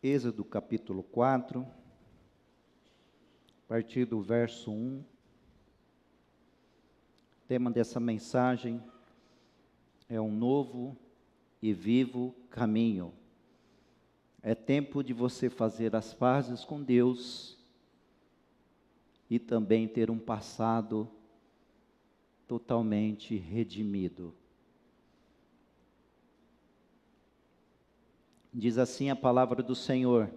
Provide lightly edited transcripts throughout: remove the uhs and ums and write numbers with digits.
Êxodo capítulo 4, a partir do verso 1. O tema dessa mensagem é um novo e vivo caminho. É tempo de você fazer as pazes com Deus e também ter um passado totalmente redimido. Diz assim a palavra do Senhor: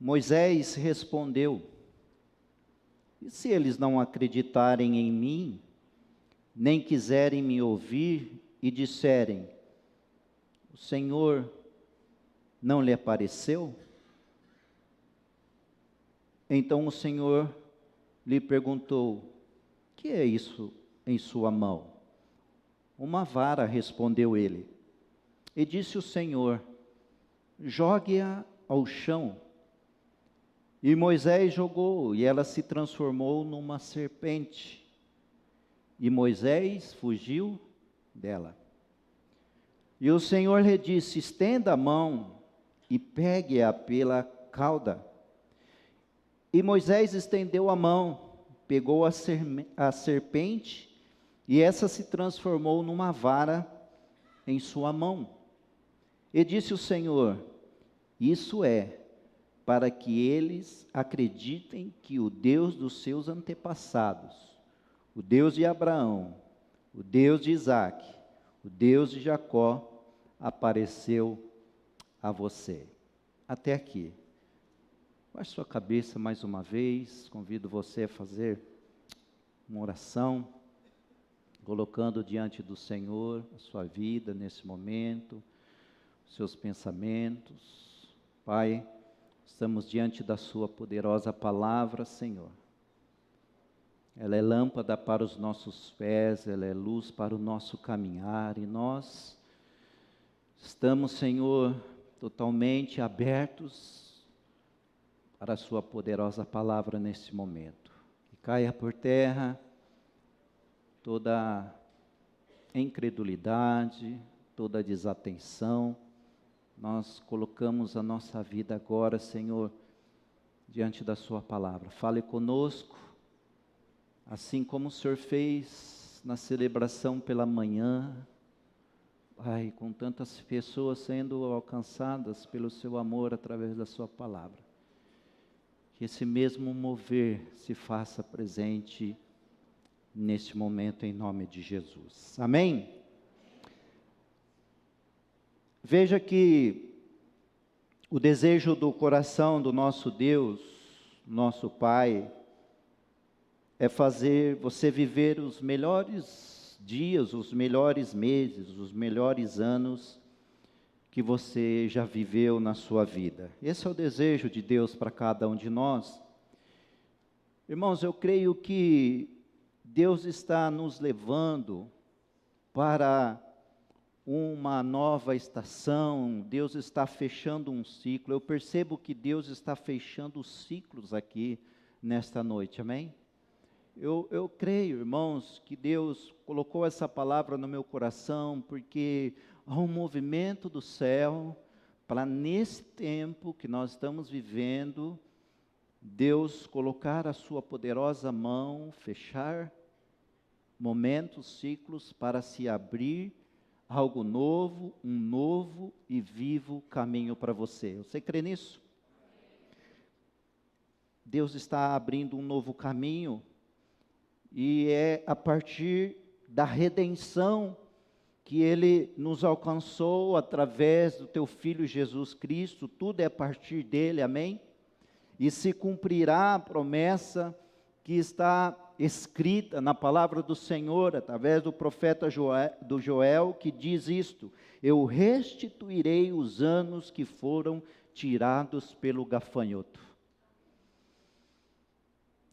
Moisés respondeu: e se eles não acreditarem em mim, nem quiserem me ouvir e disserem: o Senhor não lhe apareceu? Então o Senhor lhe perguntou: que é isso em sua mão? Uma vara, respondeu ele. E disse o Senhor: jogue-a ao chão. E Moisés jogou, e ela se transformou numa serpente. E Moisés fugiu dela. E o Senhor lhe disse: estenda a mão e pegue-a pela cauda. E Moisés estendeu a mão, pegou a serpente, e essa se transformou numa vara em sua mão. E disse o Senhor: isso é para que eles acreditem que o Deus dos seus antepassados, o Deus de Abraão, o Deus de Isaque, o Deus de Jacó, apareceu a você. Até aqui. Baixe sua cabeça mais uma vez, convido você a fazer uma oração, colocando diante do Senhor a sua vida nesse momento, seus pensamentos. Pai, estamos diante da sua poderosa palavra, Senhor. Ela é lâmpada para os nossos pés, ela é luz para o nosso caminhar, e nós estamos, Senhor, totalmente abertos para a sua poderosa palavra nesse momento. Que caia por terra toda incredulidade, toda desatenção. Nós colocamos a nossa vida agora, Senhor, diante da sua palavra. Fale conosco, assim como o Senhor fez na celebração pela manhã. Pai, com tantas pessoas sendo alcançadas pelo seu amor através da sua palavra. Que esse mesmo mover se faça presente neste momento, em nome de Jesus. Amém? Veja que o desejo do coração do nosso Deus, nosso Pai, é fazer você viver os melhores dias, os melhores meses, os melhores anos que você já viveu na sua vida. Esse é o desejo de Deus para cada um de nós. Irmãos, eu creio que Deus está nos levando para uma nova estação. Deus está fechando um ciclo. Eu percebo que Deus está fechando os ciclos aqui nesta noite, amém? Eu creio, irmãos, que Deus colocou essa palavra no meu coração, porque há um movimento do céu para, nesse tempo que nós estamos vivendo, Deus colocar a sua poderosa mão, fechar momentos, ciclos, para se abrir algo novo, um novo e vivo caminho para você. Você crê nisso? Deus está abrindo um novo caminho, e é a partir da redenção que Ele nos alcançou através do Teu Filho Jesus Cristo. Tudo é a partir dEle, amém? E se cumprirá a promessa que está escrita na palavra do Senhor, através do profeta Joel, que diz isto: eu restituirei os anos que foram tirados pelo gafanhoto.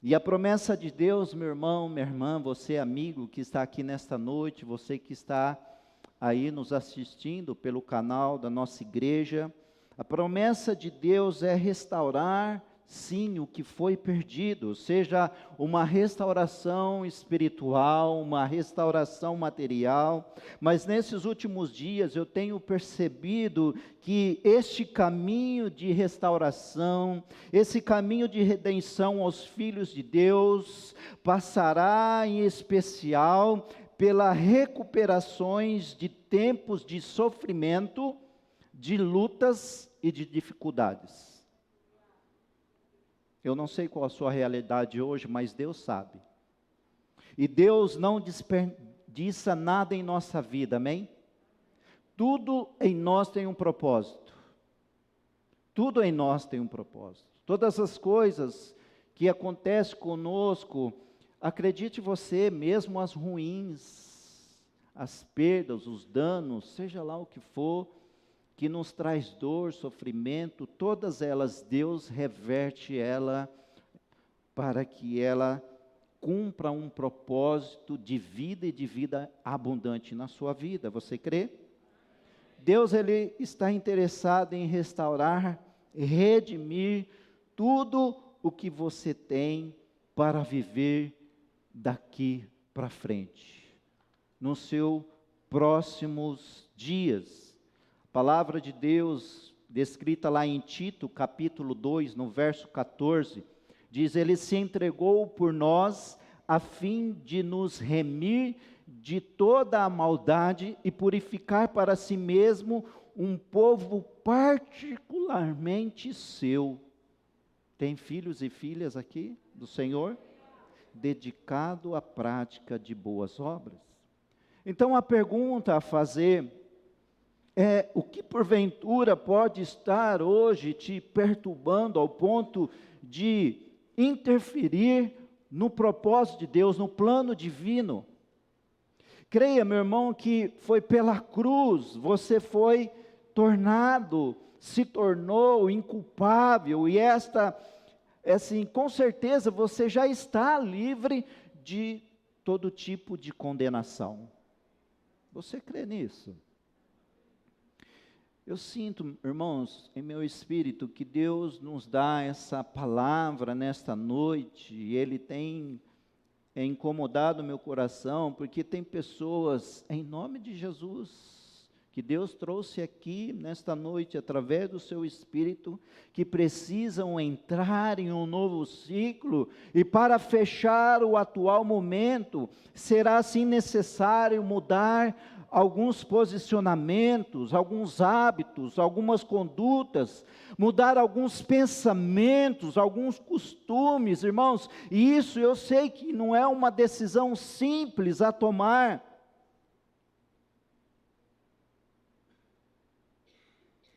E a promessa de Deus, meu irmão, minha irmã, você amigo que está aqui nesta noite, você que está aí nos assistindo pelo canal da nossa igreja, a promessa de Deus é restaurar sim, o que foi perdido, seja uma restauração espiritual, uma restauração material, mas nesses últimos dias eu tenho percebido que este caminho de restauração, esse caminho de redenção aos filhos de Deus, passará em especial pelas recuperações de tempos de sofrimento, de lutas e de dificuldades. Eu não sei qual a sua realidade hoje, mas Deus sabe. E Deus não desperdiça nada em nossa vida, amém? Tudo em nós tem um propósito. Tudo em nós tem um propósito. Todas as coisas que acontecem conosco, acredite você, mesmo as ruins, as perdas, os danos, seja lá o que for, que nos traz dor, sofrimento, todas elas, Deus reverte ela para que ela cumpra um propósito de vida e de vida abundante na sua vida. Você crê? Deus, Ele está interessado em restaurar, redimir tudo o que você tem para viver daqui para frente, nos seus próximos dias. A palavra de Deus, descrita lá em Tito, capítulo 2, no verso 14, diz: Ele se entregou por nós, a fim de nos remir de toda a maldade e purificar para si mesmo um povo particularmente seu. Tem filhos e filhas aqui do Senhor? Dedicado à prática de boas obras. Então a pergunta a fazer o que porventura pode estar hoje te perturbando ao ponto de interferir no propósito de Deus, no plano divino? Creia, meu irmão, que foi pela cruz, você foi se tornou inculpável, e assim, com certeza você já está livre de todo tipo de condenação. Você crê nisso? Eu sinto, irmãos, em meu espírito, que Deus nos dá essa palavra nesta noite, e Ele tem incomodado meu coração, porque tem pessoas, em nome de Jesus, que Deus trouxe aqui nesta noite, através do seu Espírito, que precisam entrar em um novo ciclo, e para fechar o atual momento, será assim necessário mudar alguns posicionamentos, alguns hábitos, algumas condutas, mudar alguns pensamentos, alguns costumes, irmãos, e isso eu sei que não é uma decisão simples a tomar,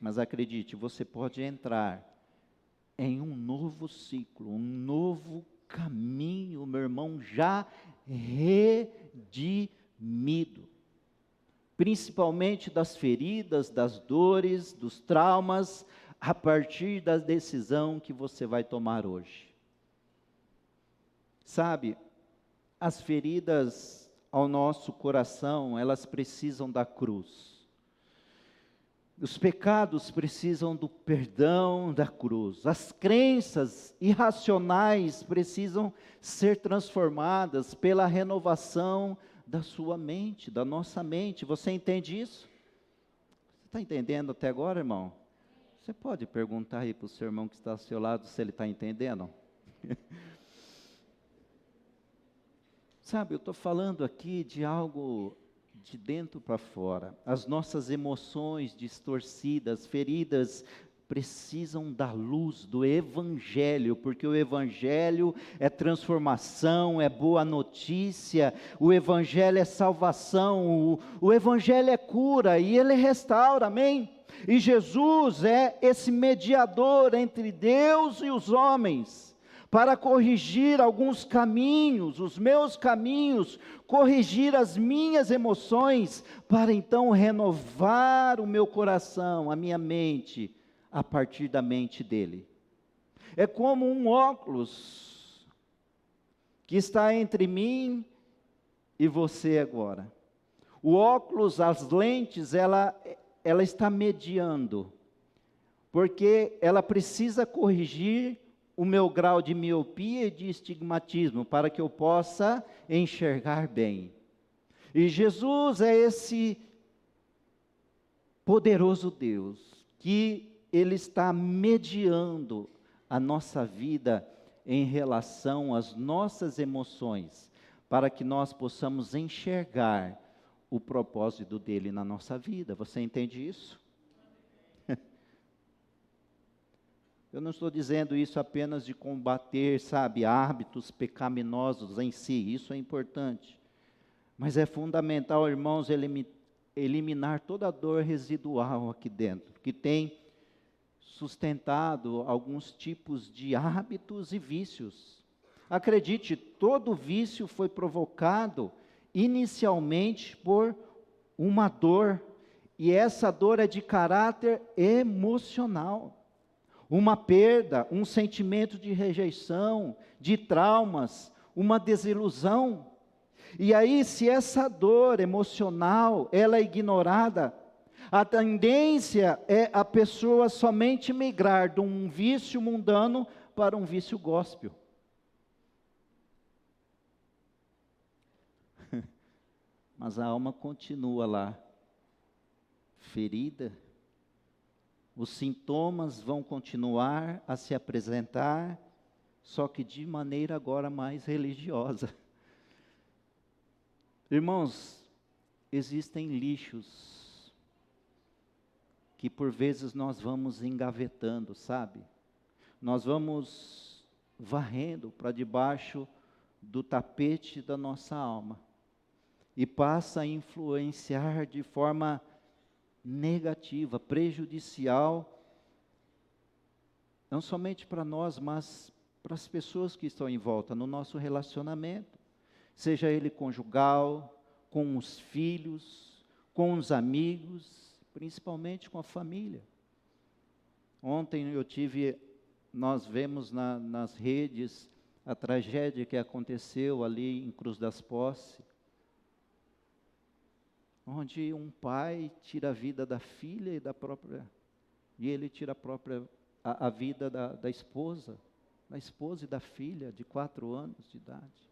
mas acredite, você pode entrar em um novo ciclo, um novo caminho, meu irmão, já redimido, principalmente das feridas, das dores, dos traumas, a partir da decisão que você vai tomar hoje. Sabe, as feridas ao nosso coração, elas precisam da cruz. Os pecados precisam do perdão da cruz. As crenças irracionais precisam ser transformadas pela renovação da sua mente, da nossa mente. Você entende isso? Você está entendendo até agora, irmão? Você pode perguntar aí para o seu irmão que está ao seu lado se ele está entendendo? Sabe, eu estou falando aqui de algo de dentro para fora. As nossas emoções distorcidas, feridas, precisam da luz do Evangelho, porque o Evangelho é transformação, é boa notícia, o Evangelho é salvação, o Evangelho é cura e ele restaura, amém? E Jesus é esse mediador entre Deus e os homens, para corrigir alguns caminhos, os meus caminhos, corrigir as minhas emoções, para então renovar o meu coração, a minha mente, a partir da mente dele. É como um óculos que está entre mim e você agora. O óculos, as lentes, ela está mediando, porque ela precisa corrigir o meu grau de miopia e de estigmatismo, para que eu possa enxergar bem. E Jesus é esse poderoso Deus, que Ele está mediando a nossa vida em relação às nossas emoções, para que nós possamos enxergar o propósito dEle na nossa vida. Você entende isso? Eu não estou dizendo isso apenas de combater, sabe, hábitos pecaminosos em si, isso é importante. Mas é fundamental, irmãos, eliminar toda a dor residual aqui dentro, que tem sustentado alguns tipos de hábitos e vícios. Acredite, todo vício foi provocado inicialmente por uma dor, e essa dor é de caráter emocional. Uma perda, um sentimento de rejeição, de traumas, uma desilusão. E aí, se essa dor emocional, ela é ignorada, a tendência é a pessoa somente migrar de um vício mundano para um vício gospel. Mas a alma continua lá, ferida. Os sintomas vão continuar a se apresentar, só que de maneira agora mais religiosa. Irmãos, existem lixos que por vezes nós vamos engavetando, sabe? Nós vamos varrendo para debaixo do tapete da nossa alma e passa a influenciar de forma negativa, prejudicial, não somente para nós, mas para as pessoas que estão em volta, no nosso relacionamento, seja ele conjugal, com os filhos, com os amigos, principalmente com a família. Ontem nós vemos nas redes a tragédia que aconteceu ali em Cruz das Posses, onde um pai tira a vida da filha e ele tira a vida da esposa e da filha de 4 anos de idade.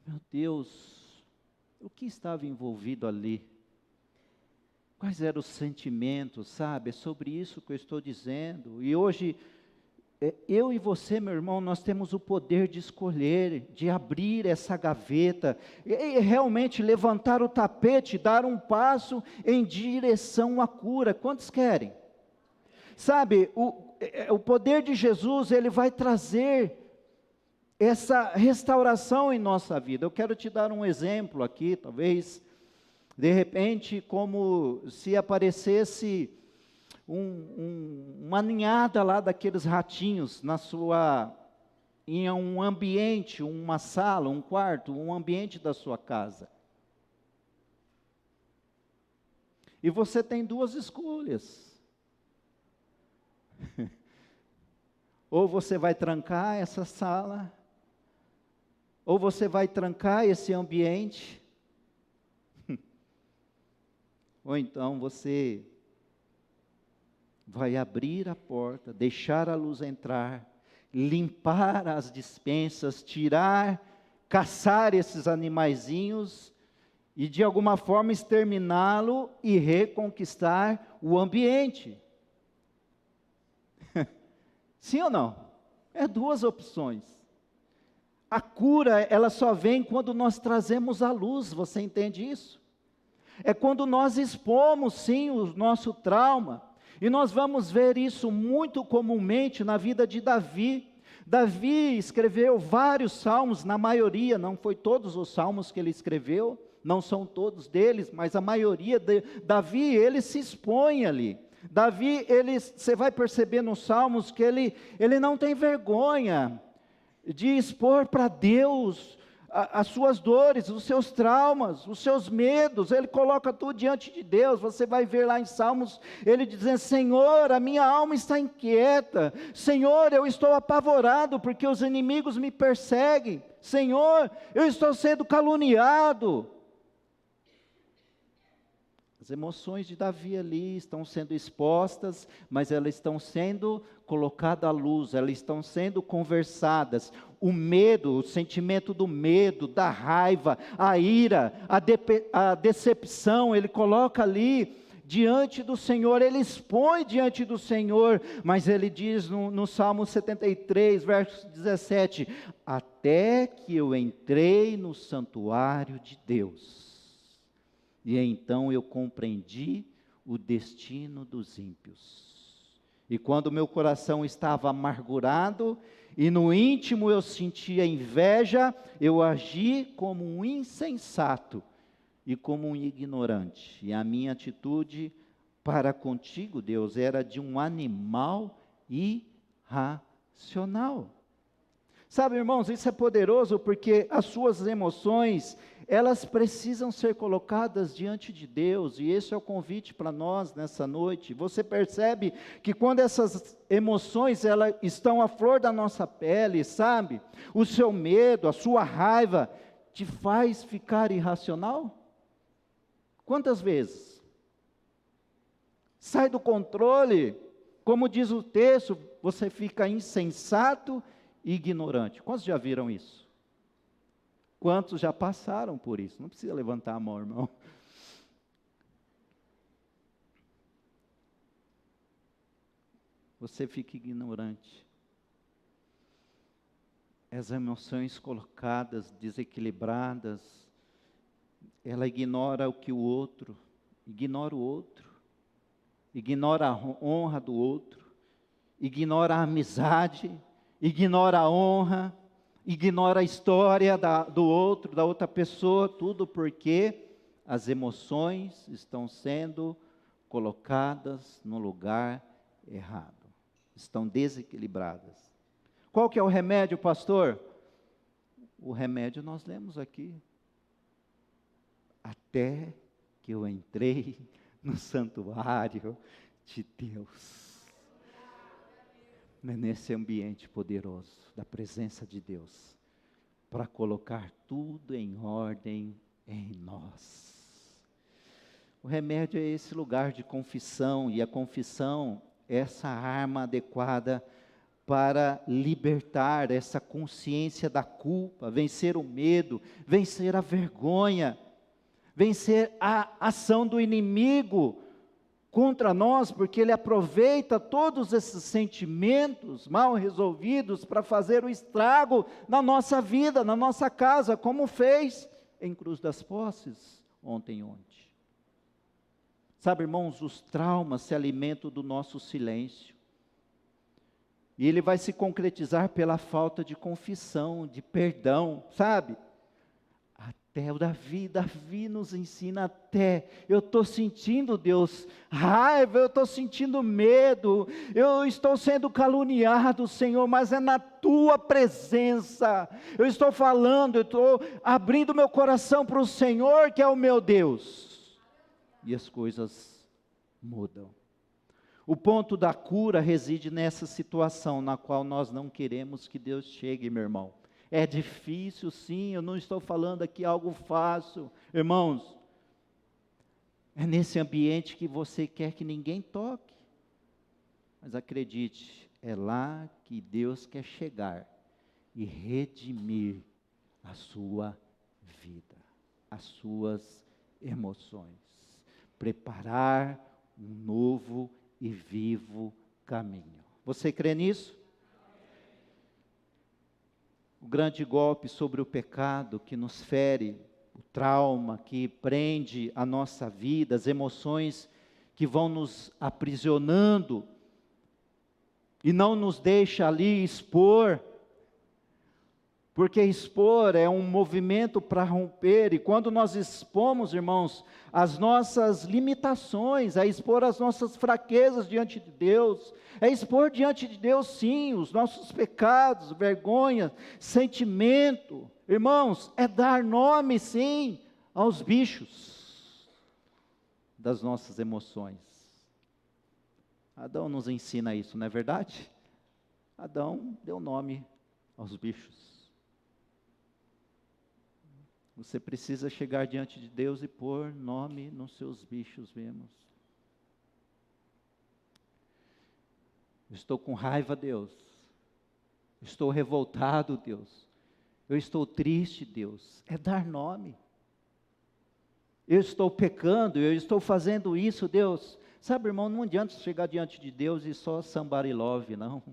Meu Deus, o que estava envolvido ali? Quais eram os sentimentos, sabe? É sobre isso que eu estou dizendo. E hoje, eu e você, meu irmão, nós temos o poder de escolher, de abrir essa gaveta, e realmente levantar o tapete, dar um passo em direção à cura. Quantos querem? Sabe, o poder de Jesus, ele vai trazer essa restauração em nossa vida. Eu quero te dar um exemplo aqui, talvez, de repente, como se aparecesse uma ninhada lá daqueles ratinhos em um ambiente, uma sala, um quarto, um ambiente da sua casa. E você tem 2 escolhas. Ou você vai trancar essa sala, ou você vai trancar esse ambiente, ou então você vai abrir a porta, deixar a luz entrar, limpar as despensas, caçar esses animaizinhos e de alguma forma exterminá-lo e reconquistar o ambiente. Sim ou não? É 2 opções. A cura, ela só vem quando nós trazemos a luz, você entende isso? É quando nós expomos, sim, o nosso trauma. E nós vamos ver isso muito comumente na vida de Davi. Davi escreveu vários salmos, na maioria, não foi todos os salmos que ele escreveu, não são todos deles, mas a maioria, Davi, ele se expõe ali. Davi, você vai perceber nos salmos que ele não tem vergonha de expor para Deus as suas dores, os seus traumas, os seus medos, ele coloca tudo diante de Deus. Você vai ver lá em Salmos, ele dizendo: Senhor, a minha alma está inquieta, Senhor, eu estou apavorado, porque os inimigos me perseguem, Senhor, eu estou sendo caluniado. As emoções de Davi ali estão sendo expostas, mas elas estão sendo colocadas à luz, elas estão sendo conversadas. O medo, o sentimento do medo, da raiva, a ira, a decepção, ele coloca ali diante do Senhor, ele expõe diante do Senhor, mas ele diz no Salmo 73, verso 17: até que eu entrei no santuário de Deus, e então eu compreendi o destino dos ímpios. E quando meu coração estava amargurado, e no íntimo eu sentia inveja, eu agi como um insensato e como um ignorante. E a minha atitude para contigo, Deus, era de um animal irracional. Sabe, irmãos, isso é poderoso porque as suas emoções, elas precisam ser colocadas diante de Deus, e esse é o convite para nós nessa noite. Você percebe que quando essas emoções, elas estão à flor da nossa pele, sabe? O seu medo, a sua raiva, te faz ficar irracional? Quantas vezes? Sai do controle, como diz o texto, você fica insensato e ignorante. Quantos já viram isso? Quantos já passaram por isso? Não precisa levantar a mão, irmão. Você fica ignorante. As emoções colocadas, desequilibradas, ela ignora o que o outro, ignora a honra do outro, ignora a amizade, ignora a honra, ignora a história do outro, da outra pessoa, tudo porque as emoções estão sendo colocadas no lugar errado, estão desequilibradas. Qual que é o remédio, pastor? O remédio nós lemos aqui. Até que eu entrei no santuário de Deus. Nesse ambiente poderoso da presença de Deus, para colocar tudo em ordem em nós. O remédio é esse lugar de confissão, e a confissão é essa arma adequada para libertar essa consciência da culpa, vencer o medo, vencer a vergonha, vencer a ação do inimigo contra nós, porque ele aproveita todos esses sentimentos mal resolvidos para fazer o estrago na nossa vida, na nossa casa, como fez em Cruz das Posses ontem. Sabe, irmãos, os traumas se alimentam do nosso silêncio, e ele vai se concretizar pela falta de confissão, de perdão, sabe? Até o Davi nos ensina eu estou sentindo, Deus, raiva, eu estou sentindo medo, eu estou sendo caluniado, Senhor, mas é na tua presença, eu estou falando, eu estou abrindo meu coração para o Senhor, que é o meu Deus, e as coisas mudam. O ponto da cura reside nessa situação, na qual nós não queremos que Deus chegue, meu irmão. É difícil, sim, eu não estou falando aqui algo fácil, irmãos, é nesse ambiente que você quer que ninguém toque, mas acredite, é lá que Deus quer chegar e redimir a sua vida, as suas emoções, preparar um novo e vivo caminho. Você crê nisso? O grande golpe sobre o pecado que nos fere, o trauma que prende a nossa vida, as emoções que vão nos aprisionando e não nos deixa ali expor, porque expor é um movimento para romper, e quando nós expomos, irmãos, as nossas limitações, é expor as nossas fraquezas diante de Deus, é expor diante de Deus, sim, os nossos pecados, vergonha, sentimento, irmãos, é dar nome, sim, aos bichos das nossas emoções. Adão nos ensina isso, não é verdade? Adão deu nome aos bichos. Você precisa chegar diante de Deus e pôr nome nos seus bichos, vemos. Estou com raiva, Deus. Estou revoltado, Deus. Eu estou triste, Deus. É dar nome. Eu estou pecando, eu estou fazendo isso, Deus. Sabe, irmão, não adianta chegar diante de Deus e só somebody love, não.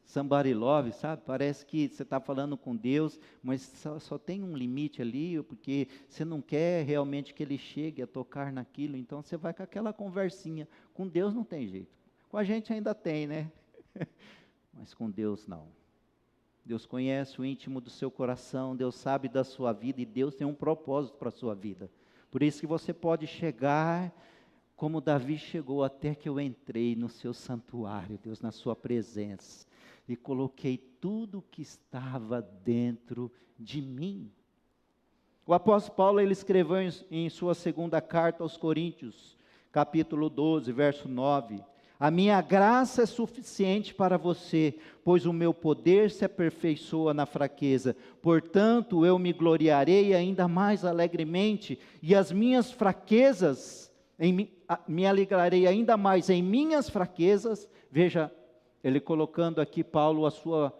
Somebody love, sabe? Parece que você está falando com Deus, mas só tem um limite ali, porque você não quer realmente que Ele chegue a tocar naquilo, então você vai com aquela conversinha. Com Deus não tem jeito. Com a gente ainda tem, né? Mas com Deus não. Deus conhece o íntimo do seu coração, Deus sabe da sua vida e Deus tem um propósito para a sua vida. Por isso que você pode chegar como Davi chegou, até que eu entrei no seu santuário, Deus, na sua presença, e coloquei tudo que estava dentro de mim. O apóstolo Paulo, ele escreveu em sua segunda carta aos Coríntios, capítulo 12, verso 9, a minha graça é suficiente para você, pois o meu poder se aperfeiçoa na fraqueza. Portanto, eu me gloriarei ainda mais alegremente, e as minhas fraquezas, me alegrarei ainda mais em minhas fraquezas. Veja, ele colocando aqui, Paulo, a sua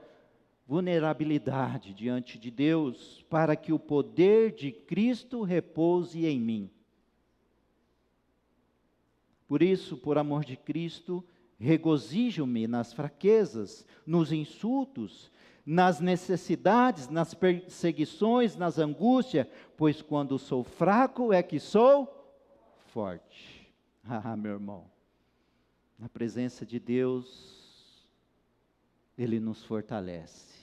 vulnerabilidade diante de Deus, para que o poder de Cristo repouse em mim. Por isso, por amor de Cristo, regozijo-me nas fraquezas, nos insultos, nas necessidades, nas perseguições, nas angústias, pois quando sou fraco é que sou forte. Ah, meu irmão, na presença de Deus, Ele nos fortalece.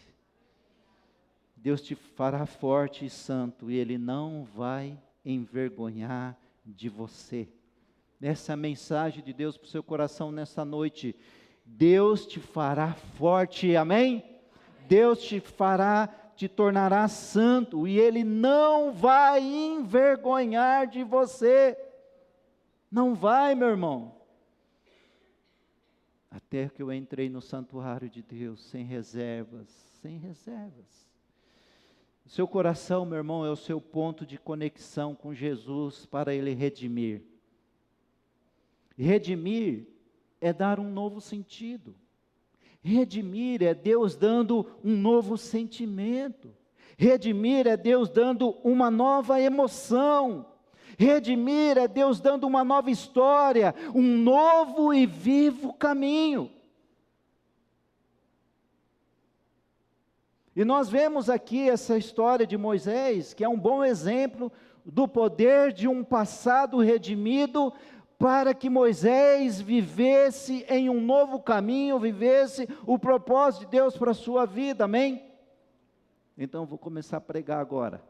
Deus te fará forte e santo, e Ele não vai envergonhar de você. Essa é a mensagem de Deus para o seu coração nessa noite. Deus te fará forte, amém? Deus te tornará santo, e Ele não vai envergonhar de você. Não vai, meu irmão. Até que eu entrei no santuário de Deus, sem reservas, sem reservas. O seu coração, meu irmão, é o seu ponto de conexão com Jesus para Ele redimir. Redimir é dar um novo sentido. Redimir é Deus dando um novo sentimento. Redimir é Deus dando uma nova emoção. Redimir é Deus dando uma nova história, um novo e vivo caminho. E nós vemos aqui essa história de Moisés, que é um bom exemplo do poder de um passado redimido, para que Moisés vivesse em um novo caminho, vivesse o propósito de Deus para a sua vida, amém? Então vou começar a pregar agora.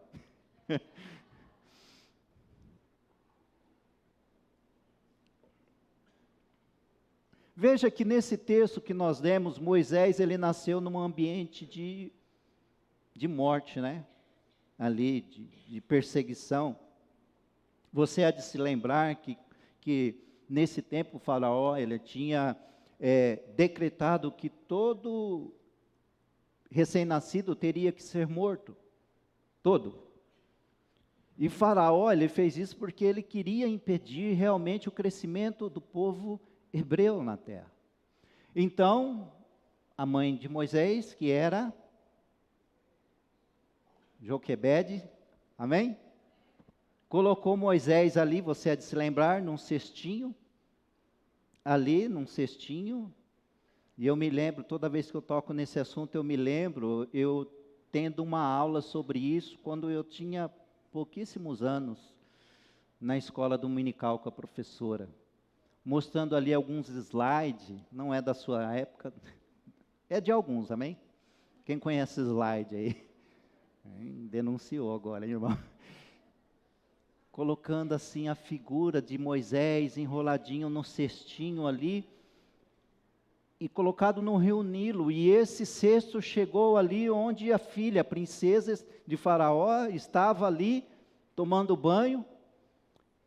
Veja que nesse texto que nós lemos, Moisés, ele nasceu num ambiente de morte, né? Ali, de perseguição. Você há de se lembrar que nesse tempo o faraó, ele tinha decretado que todo recém-nascido teria que ser morto, todo. E faraó, ele fez isso porque ele queria impedir realmente o crescimento do povo hebreu na terra. Então, a mãe de Moisés, que era Joquebede, amém? Colocou Moisés ali, você há de se lembrar, num cestinho, e eu me lembro, toda vez que eu toco nesse assunto, eu me lembro, eu tendo uma aula sobre isso, quando eu tinha pouquíssimos anos, na escola dominical com a professora, mostrando ali alguns slides, não é da sua época, é de alguns, amém? Quem conhece slide aí? Denunciou agora, hein, irmão? Colocando assim a figura de Moisés enroladinho no cestinho ali, e colocado no rio Nilo, e esse cesto chegou ali onde a filha, a princesa de Faraó, estava ali, tomando banho,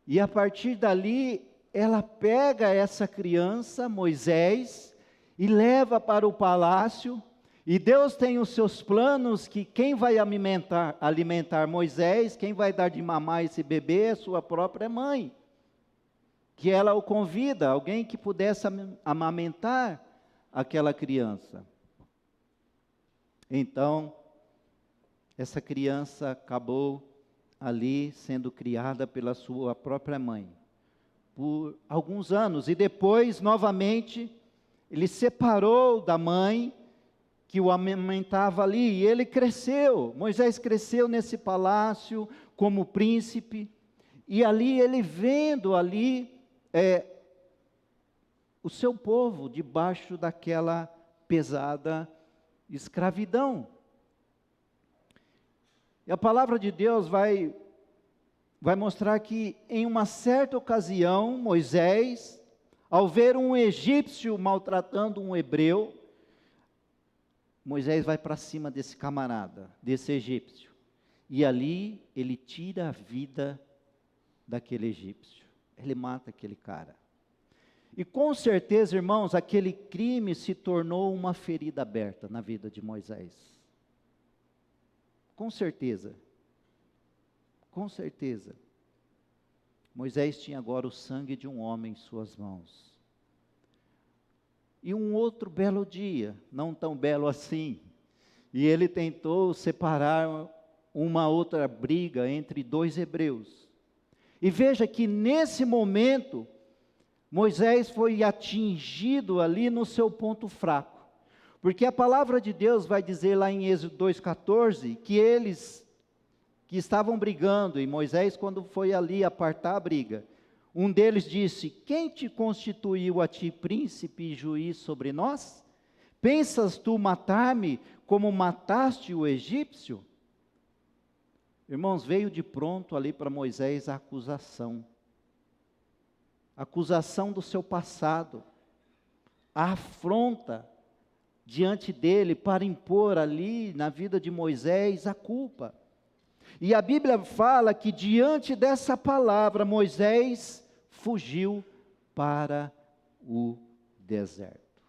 e a partir dali, ela pega essa criança, Moisés, e leva para o palácio, E Deus tem os seus planos, que quem vai alimentar Moisés, quem vai dar de mamar esse bebê é sua própria mãe. Que ela o convida, alguém que pudesse amamentar aquela criança. Então, essa criança acabou ali sendo criada pela sua própria mãe, por alguns anos, e depois, novamente, ele separou da mãe, que o amamentava ali, e ele cresceu, Moisés cresceu nesse palácio, como príncipe, e ali ele vendo ali, o seu povo debaixo daquela pesada escravidão. E a palavra de Deus vai mostrar que em uma certa ocasião, Moisés, ao ver um egípcio maltratando um hebreu, Moisés vai para cima desse camarada, desse egípcio, e ali ele tira a vida daquele egípcio, ele mata aquele cara. E com certeza, irmãos, aquele crime se tornou uma ferida aberta na vida de Moisés. Com certeza. Com certeza. Moisés tinha agora o sangue de um homem em suas mãos. E um outro belo dia, não tão belo assim, e ele tentou separar uma outra briga entre dois hebreus. E veja que nesse momento, Moisés foi atingido ali no seu ponto fraco, porque a palavra de Deus vai dizer lá em Êxodo 2,14, que eles que estavam brigando, e Moisés quando foi ali apartar a briga, um deles disse: quem te constituiu a ti príncipe e juiz sobre nós? Pensas tu matar-me como mataste o egípcio? Irmãos, veio de pronto ali para Moisés a acusação do seu passado, a afronta diante dele para impor ali na vida de Moisés a culpa. E a Bíblia fala que diante dessa palavra Moisés fugiu para o deserto.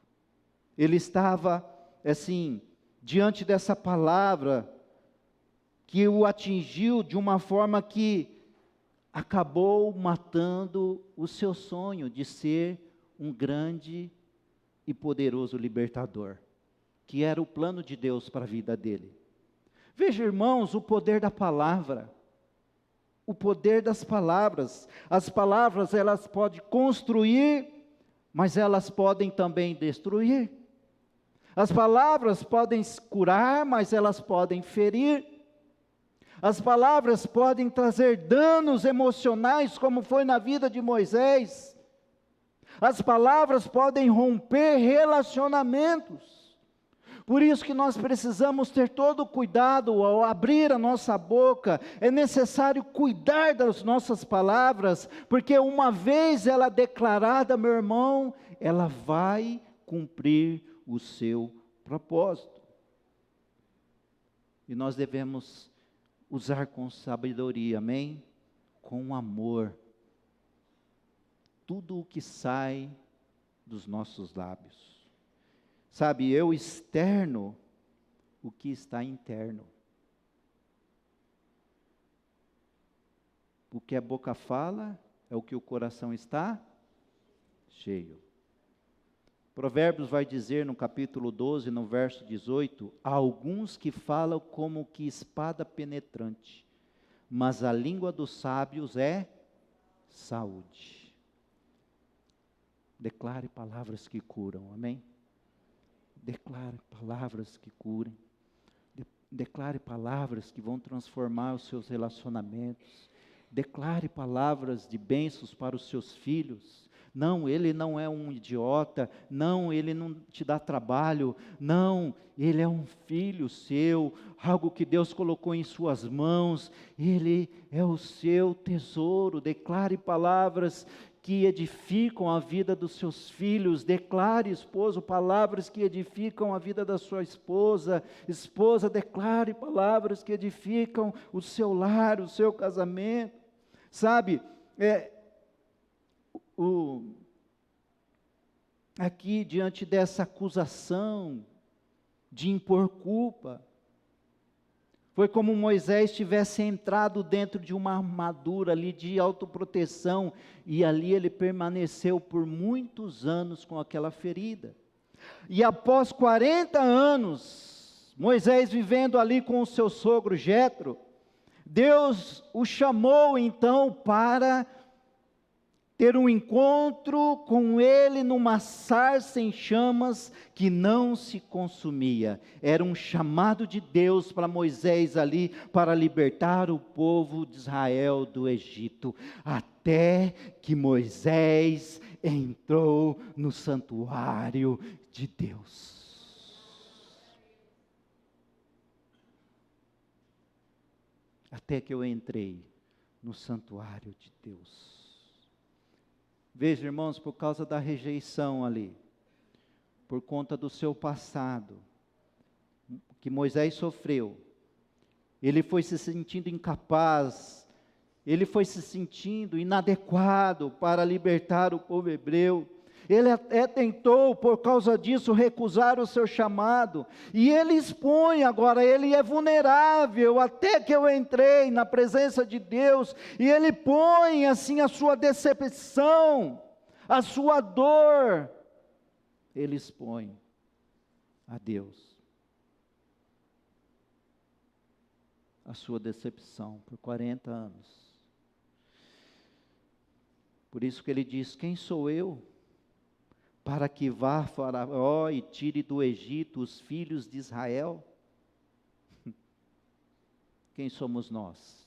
Ele estava assim, diante dessa palavra que o atingiu de uma forma que acabou matando o seu sonho de ser um grande e poderoso libertador, que era o plano de Deus para a vida dele. Veja, irmãos, o poder da palavra, o poder das palavras. As palavras, elas podem construir, mas elas podem também destruir. As palavras podem curar, mas elas podem ferir. As palavras podem trazer danos emocionais, como foi na vida de Moisés. As palavras podem romper relacionamentos. Por isso que nós precisamos ter todo o cuidado ao abrir a nossa boca. É necessário cuidar das nossas palavras, porque uma vez ela declarada, meu irmão, ela vai cumprir o seu propósito. E nós devemos usar com sabedoria, amém? Com amor. Tudo o que sai dos nossos lábios. Sabe, eu externo o que está interno. O que a boca fala é o que o coração está cheio. Provérbios vai dizer no capítulo 12, no verso 18, há alguns que falam como que espada penetrante, mas a língua dos sábios é saúde. Declare palavras que curam, amém? Declare palavras que curem. Declare palavras que vão transformar os seus relacionamentos. Declare palavras de bênçãos para os seus filhos. Não, ele não é um idiota. Não, ele não te dá trabalho. Não, ele é um filho seu. Algo que Deus colocou em suas mãos. Ele é o seu tesouro. Declare palavras que edificam a vida dos seus filhos. Declare, esposo, palavras que edificam a vida da sua esposa. Esposa, declare palavras que edificam o seu lar, o seu casamento. Sabe, aqui diante dessa acusação de impor culpa. Foi como Moisés tivesse entrado dentro de uma armadura ali de autoproteção, e ali ele permaneceu por muitos anos com aquela ferida. E após 40 anos, Moisés vivendo ali com o seu sogro Jetro, Deus o chamou então para ter um encontro com ele numa sarça em chamas que não se consumia. Era um chamado de Deus para Moisés ali, para libertar o povo de Israel do Egito, até que Moisés entrou no santuário de Deus. Até que eu entrei no santuário de Deus. Veja, irmãos, por causa da rejeição ali, por conta do seu passado, que Moisés sofreu, ele foi se sentindo incapaz, ele foi se sentindo inadequado para libertar o povo hebreu. Ele até tentou, por causa disso, recusar o seu chamado, e ele expõe agora, ele é vulnerável, até que eu entrei na presença de Deus, e ele põe assim a sua decepção, a sua dor, ele expõe a Deus, a sua decepção por 40 anos, por isso que ele diz: quem sou eu? Para que vá Faraó e tire do Egito os filhos de Israel? Quem somos nós?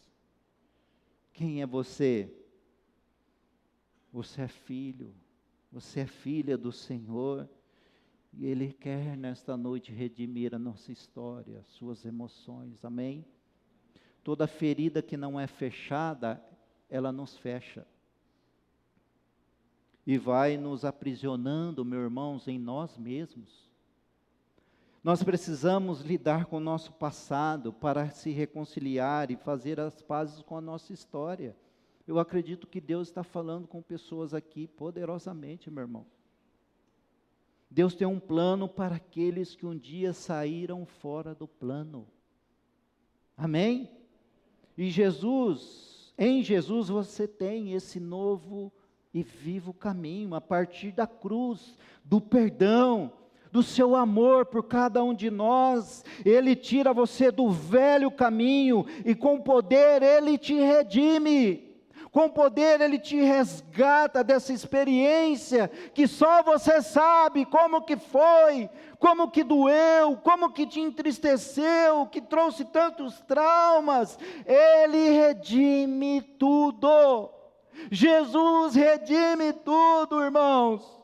Quem é você? Você é filho, você é filha do Senhor, e Ele quer nesta noite redimir a nossa história, suas emoções, amém? Toda ferida que não é fechada, ela nos fecha. E vai nos aprisionando, meus irmãos, em nós mesmos. Nós precisamos lidar com o nosso passado para se reconciliar e fazer as pazes com a nossa história. Eu acredito que Deus está falando com pessoas aqui poderosamente, meu irmão. Deus tem um plano para aqueles que um dia saíram fora do plano. Amém? E em Jesus você tem esse novo e vivo caminho, a partir da cruz, do perdão, do seu amor por cada um de nós. Ele tira você do velho caminho, e com poder Ele te redime, com poder Ele te resgata dessa experiência, que só você sabe como que foi, como que doeu, como que te entristeceu, que trouxe tantos traumas. Ele redime tudo. Jesus redime tudo, irmãos,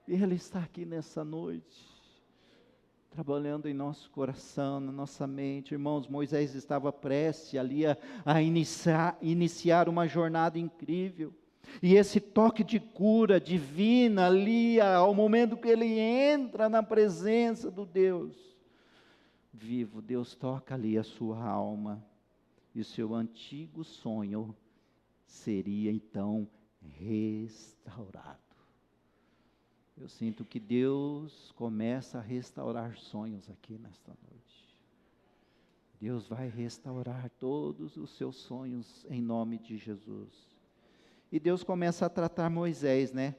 e Ele está aqui nessa noite, trabalhando em nosso coração, na nossa mente. Irmãos, Moisés estava prestes ali a iniciar uma jornada incrível, e esse toque de cura divina ali, ao momento que ele entra na presença do Deus vivo, Deus toca ali a sua alma, e o seu antigo sonho seria então restaurado. Eu sinto que Deus começa a restaurar sonhos aqui nesta noite. Deus vai restaurar todos os seus sonhos em nome de Jesus. E Deus começa a tratar Moisés, né?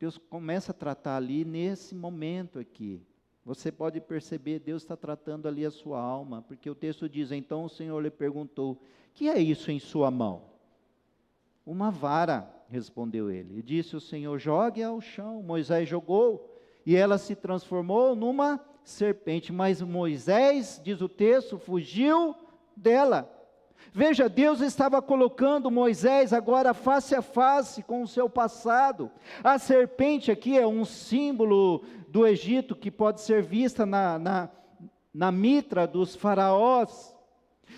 Deus começa a tratar ali nesse momento aqui. Você pode perceber, Deus está tratando ali a sua alma, porque o texto diz: então o Senhor lhe perguntou: que é isso em sua mão? Uma vara, respondeu ele. E disse o Senhor: jogue ao chão. Moisés jogou, e ela se transformou numa serpente. Mas Moisés, diz o texto, fugiu dela. Veja, Deus estava colocando Moisés agora face a face com o seu passado. A serpente aqui é um símbolo do Egito, que pode ser vista na mitra dos faraós.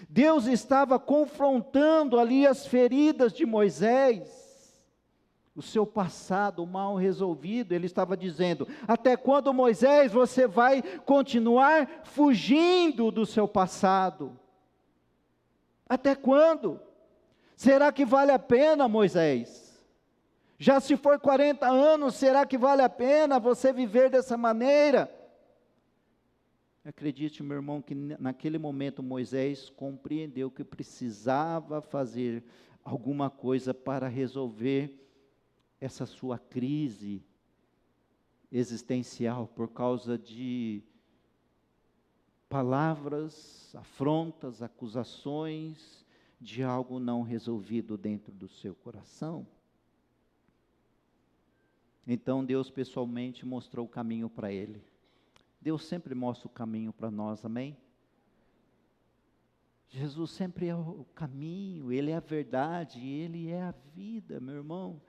Deus estava confrontando ali as feridas de Moisés, o seu passado mal resolvido. Ele estava dizendo: até quando, Moisés, você vai continuar fugindo do seu passado? Até quando? Será que vale a pena, Moisés? Já se for 40 anos, será que vale a pena você viver dessa maneira? Acredite, meu irmão, que naquele momento Moisés compreendeu que precisava fazer alguma coisa para resolver essa sua crise existencial por causa de palavras, afrontas, acusações de algo não resolvido dentro do seu coração. Então Deus pessoalmente mostrou o caminho para ele. Deus sempre mostra o caminho para nós, amém? Jesus sempre é o caminho, Ele é a verdade, Ele é a vida, meu irmão.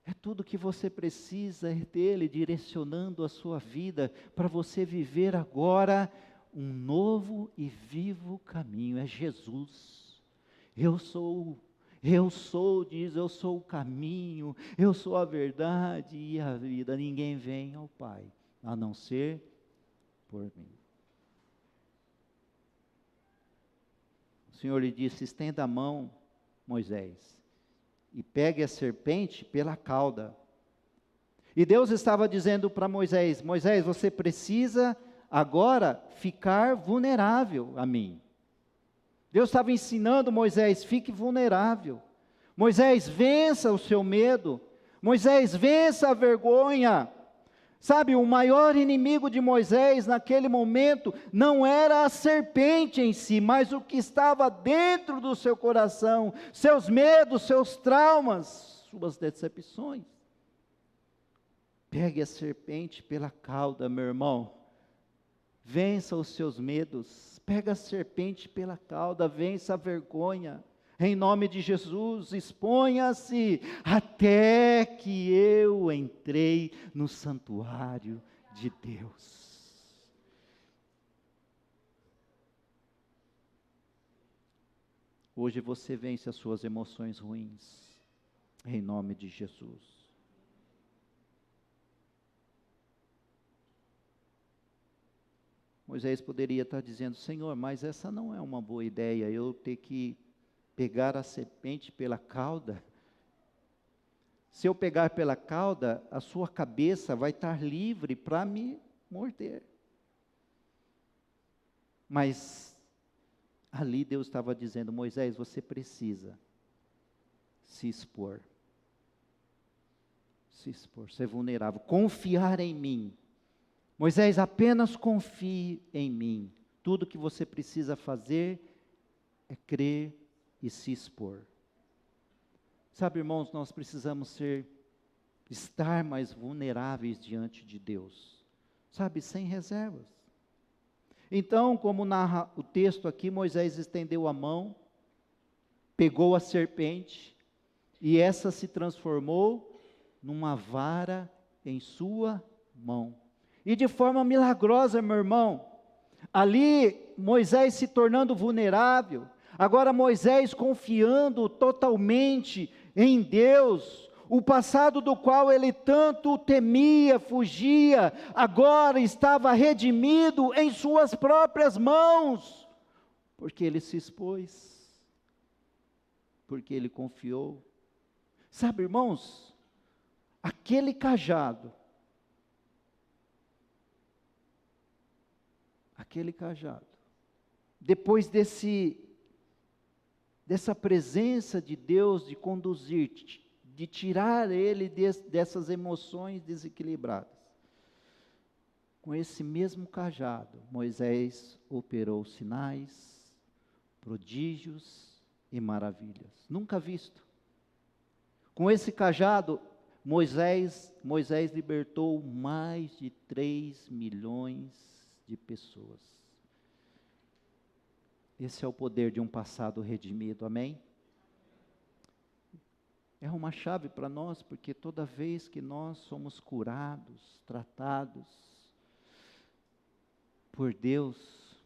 É tudo que você precisa dEle, direcionando a sua vida, para você viver agora um novo e vivo caminho, é Jesus. Eu sou, diz, eu sou o caminho, eu sou a verdade e a vida, ninguém vem ao Pai, a não ser por mim. O Senhor lhe disse, estenda a mão, Moisés, e pegue a serpente pela cauda. E Deus estava dizendo para Moisés, Moisés, você precisa agora ficar vulnerável a mim. Deus estava ensinando Moisés, fique vulnerável. Moisés, vença o seu medo. Moisés, vença a vergonha. Sabe, o maior inimigo de Moisés naquele momento não era a serpente em si, mas o que estava dentro do seu coração, seus medos, seus traumas, suas decepções. Pegue a serpente pela cauda, meu irmão. Vença os seus medos. Pega a serpente pela cauda, vença a vergonha. Em nome de Jesus, exponha-se até que eu entrei no santuário de Deus. Hoje você vence as suas emoções ruins, em nome de Jesus. Moisés poderia estar dizendo, Senhor, mas essa não é uma boa ideia, eu ter que pegar a serpente pela cauda. Se eu pegar pela cauda, a sua cabeça vai estar livre para me morder. Mas ali Deus estava dizendo, Moisés, você precisa se expor. Se expor, ser vulnerável, confiar em mim. Moisés, apenas confie em mim. Tudo que você precisa fazer é crer e se expor. Sabe, irmãos, nós precisamos estar mais vulneráveis diante de Deus. Sabe, sem reservas. Então, como narra o texto aqui, Moisés estendeu a mão, pegou a serpente, e essa se transformou numa vara em sua mão. E de forma milagrosa, meu irmão, ali Moisés se tornando vulnerável, agora Moisés confiando totalmente em Deus, o passado do qual ele tanto temia, fugia, agora estava redimido em suas próprias mãos, porque ele se expôs, porque ele confiou. Sabe, irmãos, aquele cajado, depois dessa presença de Deus de conduzir, de tirar ele dessas emoções desequilibradas, com esse mesmo cajado, Moisés operou sinais, prodígios e maravilhas, nunca visto. Com esse cajado, Moisés libertou mais de 3 milhões de pessoas. Esse é o poder de um passado redimido, amém? É uma chave para nós, porque toda vez que nós somos curados, tratados por Deus,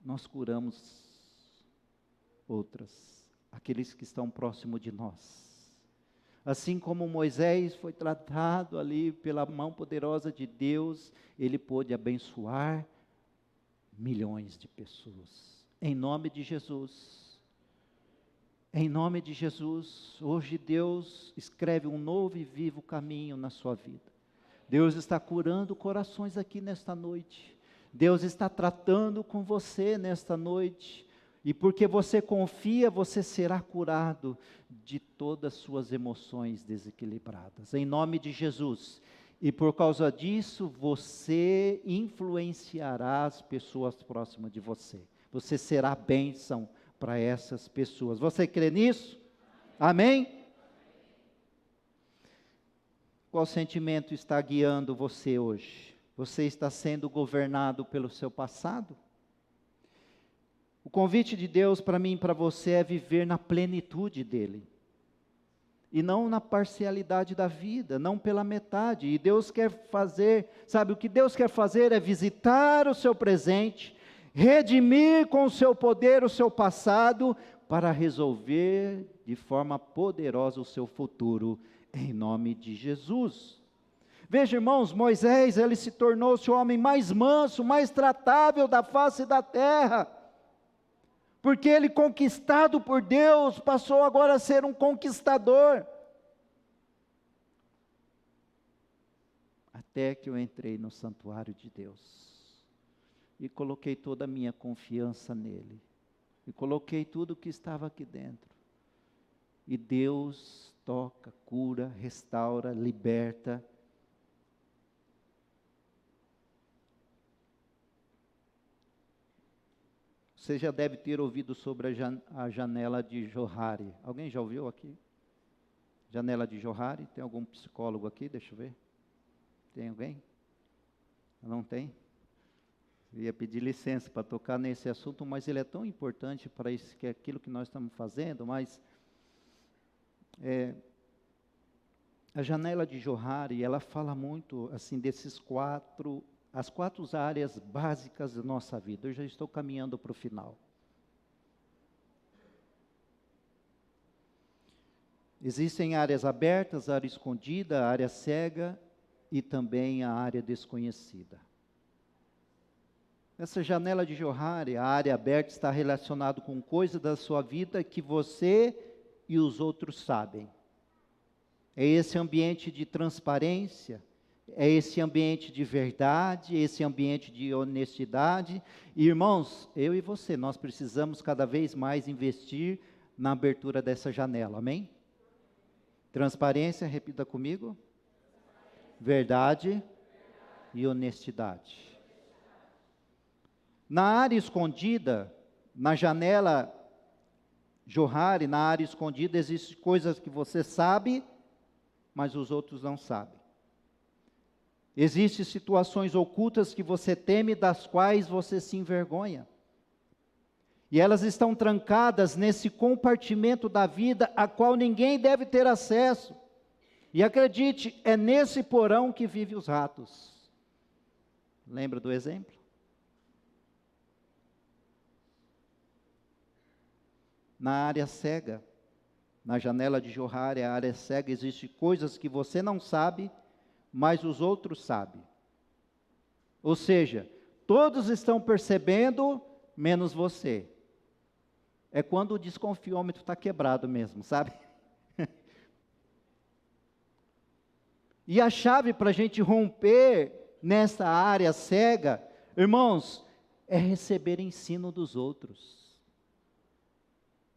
nós curamos outras, aqueles que estão próximo de nós. Assim como Moisés foi tratado ali pela mão poderosa de Deus, ele pôde abençoar milhões de pessoas. Em nome de Jesus. Em nome de Jesus, hoje Deus escreve um novo e vivo caminho na sua vida. Deus está curando corações aqui nesta noite. Deus está tratando com você nesta noite. E porque você confia, você será curado de todas as suas emoções desequilibradas. Em nome de Jesus. E por causa disso, você influenciará as pessoas próximas de você. Você será bênção para essas pessoas. Você crê nisso? Amém? Qual sentimento está guiando você hoje? Você está sendo governado pelo seu passado? O convite de Deus para mim e para você é viver na plenitude dEle. E não na parcialidade da vida, não pela metade. E Deus quer fazer, sabe, o que Deus quer fazer é visitar o seu presente, redimir com o seu poder o seu passado, para resolver de forma poderosa o seu futuro, em nome de Jesus. Veja, irmãos, Moisés, ele se tornou-se o homem mais manso, mais tratável da face da terra, porque ele, conquistado por Deus, passou agora a ser um conquistador. Até que eu entrei no santuário de Deus, e coloquei toda a minha confiança nele, e coloquei tudo o que estava aqui dentro, e Deus toca, cura, restaura, liberta. Você já deve ter ouvido sobre a janela de Johari. Alguém já ouviu aqui? Janela de Johari? Tem algum psicólogo aqui? Deixa eu ver. Tem alguém? Não tem? Eu ia pedir licença para tocar nesse assunto, mas ele é tão importante para isso, que é aquilo que nós estamos fazendo, mas a janela de Johari, ela fala muito assim as 4 áreas básicas da nossa vida. Eu já estou caminhando para o final. Existem áreas abertas, área escondida, área cega e também a área desconhecida. Essa janela de Johari, a área aberta, está relacionada com coisas da sua vida que você e os outros sabem. É esse ambiente de transparência, é esse ambiente de verdade, esse ambiente de honestidade. E, irmãos, eu e você, nós precisamos cada vez mais investir na abertura dessa janela, amém? Transparência, repita comigo. Verdade e honestidade. Na área escondida, na janela Johari, na área escondida, existem coisas que você sabe, mas os outros não sabem. Existem situações ocultas que você teme, das quais você se envergonha. E elas estão trancadas nesse compartimento da vida, a qual ninguém deve ter acesso. E acredite, é nesse porão que vivem os ratos. Lembra do exemplo? Na área cega, na janela de Johari, a área cega, existem coisas que você não sabe, mas os outros sabem. Ou seja, todos estão percebendo, menos você. É quando o desconfiômetro está quebrado mesmo, sabe? E a chave para a gente romper nessa área cega, irmãos, é receber ensino dos outros.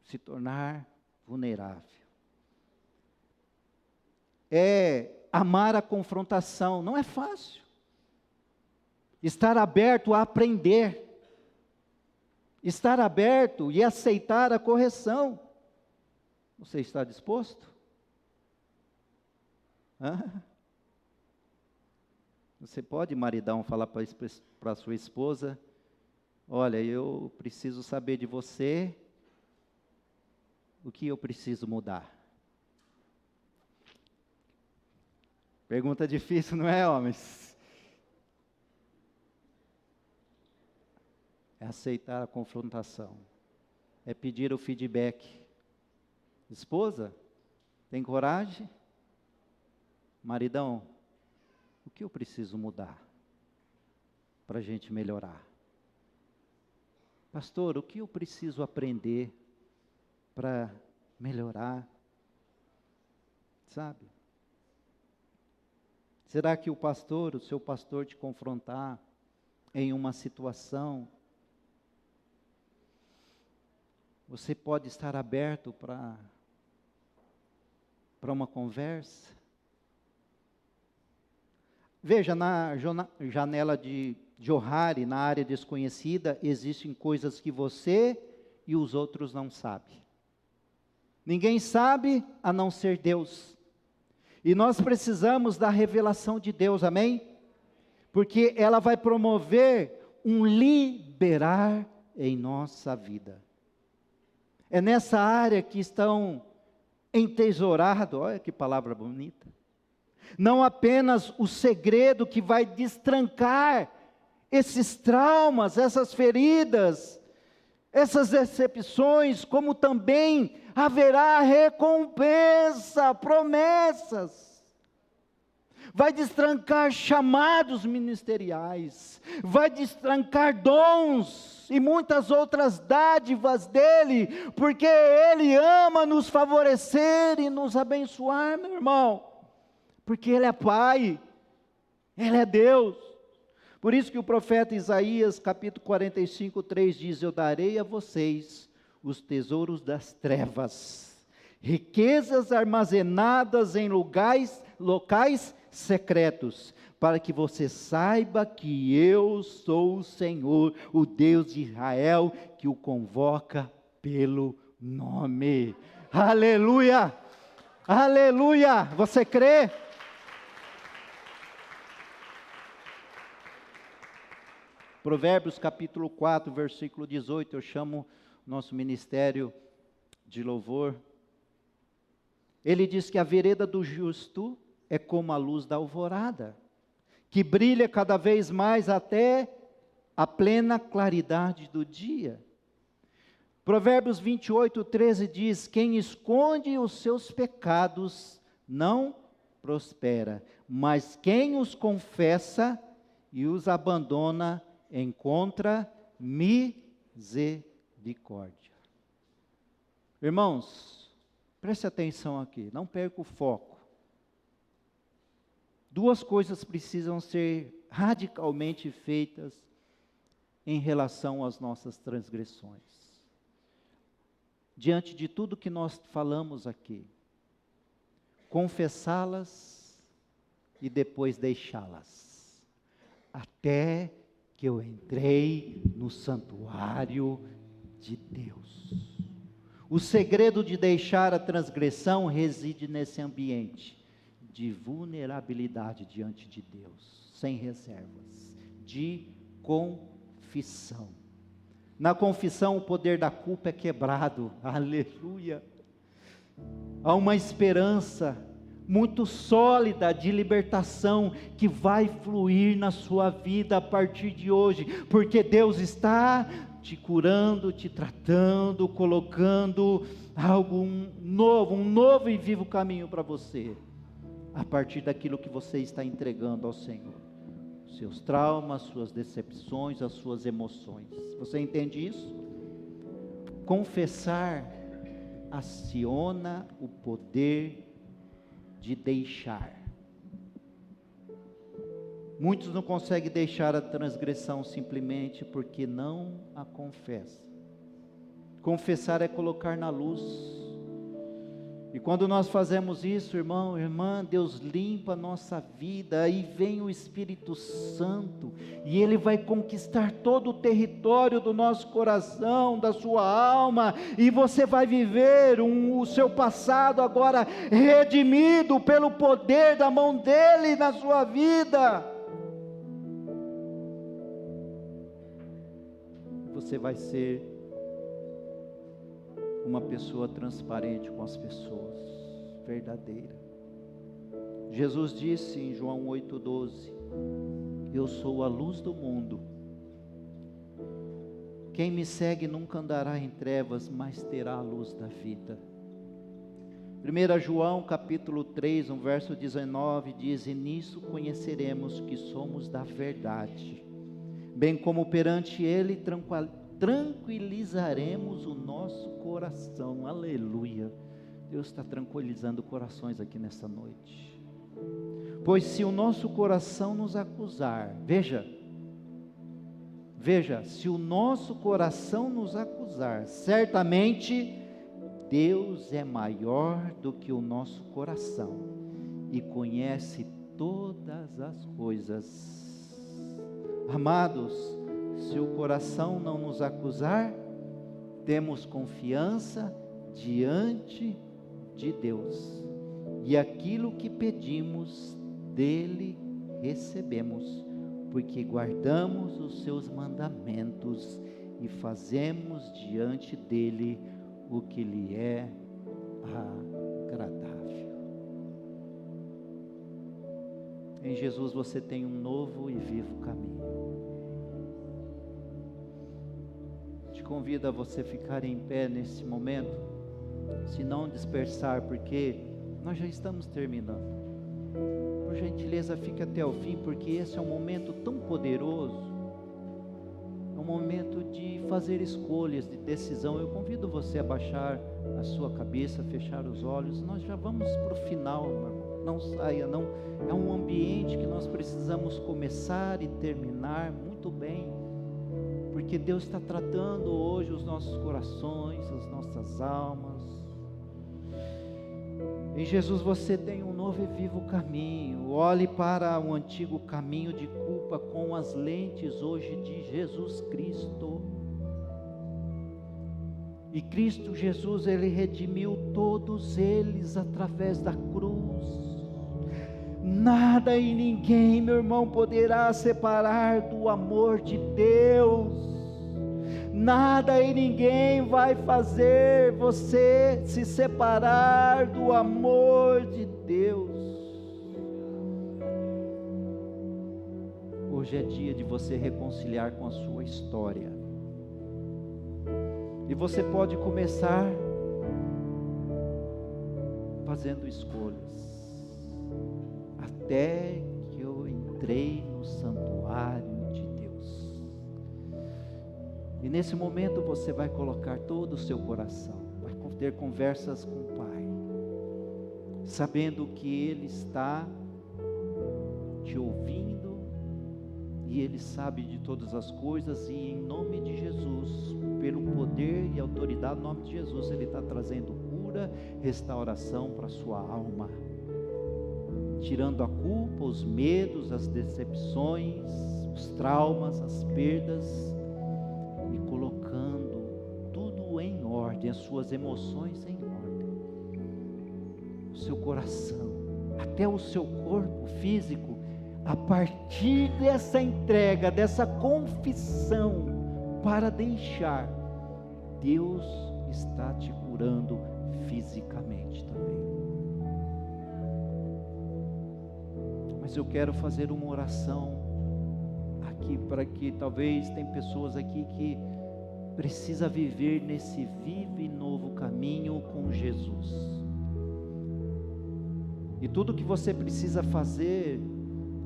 Se tornar vulnerável. É amar a confrontação, não é fácil. Estar aberto a aprender. Estar aberto e aceitar a correção. Você está disposto? Você pode, maridão, falar para sua esposa: olha, eu preciso saber de você, o que eu preciso mudar? Pergunta difícil, não é, homens? É aceitar a confrontação. É pedir o feedback. Esposa, tem coragem? Maridão, o que eu preciso mudar para a gente melhorar? Pastor, o que eu preciso aprender para melhorar? Sabe? Será que o seu pastor te confrontar em uma situação, você pode estar aberto para uma conversa? Veja, na janela de Johari, na área desconhecida, existem coisas que você e os outros não sabem. Ninguém sabe a não ser Deus. E nós precisamos da revelação de Deus, amém? Porque ela vai promover um liberar em nossa vida. É nessa área que estão entesourados, olha que palavra bonita. Não apenas o segredo que vai destrancar esses traumas, essas feridas, essas decepções, como também haverá recompensa, promessas. Vai destrancar chamados ministeriais, vai destrancar dons e muitas outras dádivas dele, porque ele ama nos favorecer e nos abençoar, meu irmão, porque ele é Pai, ele é Deus. Por isso que o profeta Isaías, capítulo 45, 3 diz: eu darei a vocês os tesouros das trevas, riquezas armazenadas em locais secretos, para que você saiba que eu sou o Senhor, o Deus de Israel, que o convoca pelo nome. Aleluia! Aleluia! Você crê? Provérbios capítulo 4, versículo 18, eu chamo nosso ministério de louvor. Ele diz que a vereda do justo é como a luz da alvorada, que brilha cada vez mais até a plena claridade do dia. Provérbios 28, 13 diz: quem esconde os seus pecados não prospera, mas quem os confessa e os abandona encontra misericórdia. Irmãos, preste atenção aqui, não perca o foco. Duas coisas precisam ser radicalmente feitas em relação às nossas transgressões. Diante de tudo que nós falamos aqui, confessá-las e depois deixá-las, até que eu entrei no santuário de Deus. O segredo de deixar a transgressão reside nesse ambiente de vulnerabilidade diante de Deus, sem reservas, de confissão. Na confissão o poder da culpa é quebrado, aleluia. Há uma esperança muito sólida de libertação que vai fluir na sua vida a partir de hoje, porque Deus está te curando, te tratando, colocando algo novo, um novo e vivo caminho para você, a partir daquilo que você está entregando ao Senhor, seus traumas, suas decepções, as suas emoções. Você entende isso? Confessar aciona o poder de deixar. Muitos não conseguem deixar a transgressão simplesmente porque não a confessam. Confessar é colocar na luz. E quando nós fazemos isso, irmão, irmã, Deus limpa a nossa vida, aí vem o Espírito Santo, e Ele vai conquistar todo o território do nosso coração, da sua alma, e você vai viver o seu passado agora redimido pelo poder da mão dEle na sua vida. Você vai ser uma pessoa transparente com as pessoas, verdadeira. Jesus disse em João 8,12: eu sou a luz do mundo, quem me segue nunca andará em trevas, mas terá a luz da vida. 1 João capítulo 3, no verso 19 diz: e nisso conheceremos que somos da verdade, bem como perante Ele tranquilizaremos o nosso coração. Aleluia. Deus está tranquilizando corações aqui nessa noite. Pois se o nosso coração nos acusar, veja, se o nosso coração nos acusar, certamente Deus é maior do que o nosso coração e conhece todas as coisas. Amados, se o coração não nos acusar, temos confiança diante de Deus, e aquilo que pedimos dele recebemos, porque guardamos os seus mandamentos e fazemos diante dele o que lhe é agradável. Em Jesus você tem um novo e vivo caminho. Te convido a você ficar em pé nesse momento, se não dispersar, porque nós já estamos terminando. Por gentileza, fique até o fim, porque esse é um momento tão poderoso, é um momento de fazer escolhas, de decisão. Eu convido você a baixar a sua cabeça, fechar os olhos. Nós já vamos para o final, meu irmão. Não saia, não. É um ambiente que nós precisamos começar e terminar muito bem, porque Deus está tratando hoje os nossos corações, as nossas almas. Em Jesus você tem um novo e vivo caminho. Olhe para o antigo caminho de culpa com as lentes hoje de Jesus Cristo. E Cristo Jesus, Ele redimiu todos eles através da cruz. Nada e ninguém, meu irmão, poderá separar do amor de Deus. Nada e ninguém vai fazer você se separar do amor de Deus. Hoje é dia de você reconciliar com a sua história. E você pode começar fazendo escolhas. Até que eu entrei no santuário de Deus. E nesse momento você vai colocar todo o seu coração, vai ter conversas com o Pai, sabendo que Ele está te ouvindo, e Ele sabe de todas as coisas, e em nome de Jesus, pelo poder e autoridade do nome de Jesus, Ele está trazendo cura, restauração para a sua alma, tirando a culpa, os medos, as decepções, os traumas, as perdas, e colocando tudo em ordem, as suas emoções em ordem, o seu coração, até o seu corpo físico. A partir dessa entrega, dessa confissão, para deixar, Deus está te curando fisicamente também. Mas eu quero fazer uma oração aqui, para que talvez tem pessoas aqui que precisa viver nesse vivo e novo caminho com Jesus. E tudo que você precisa fazer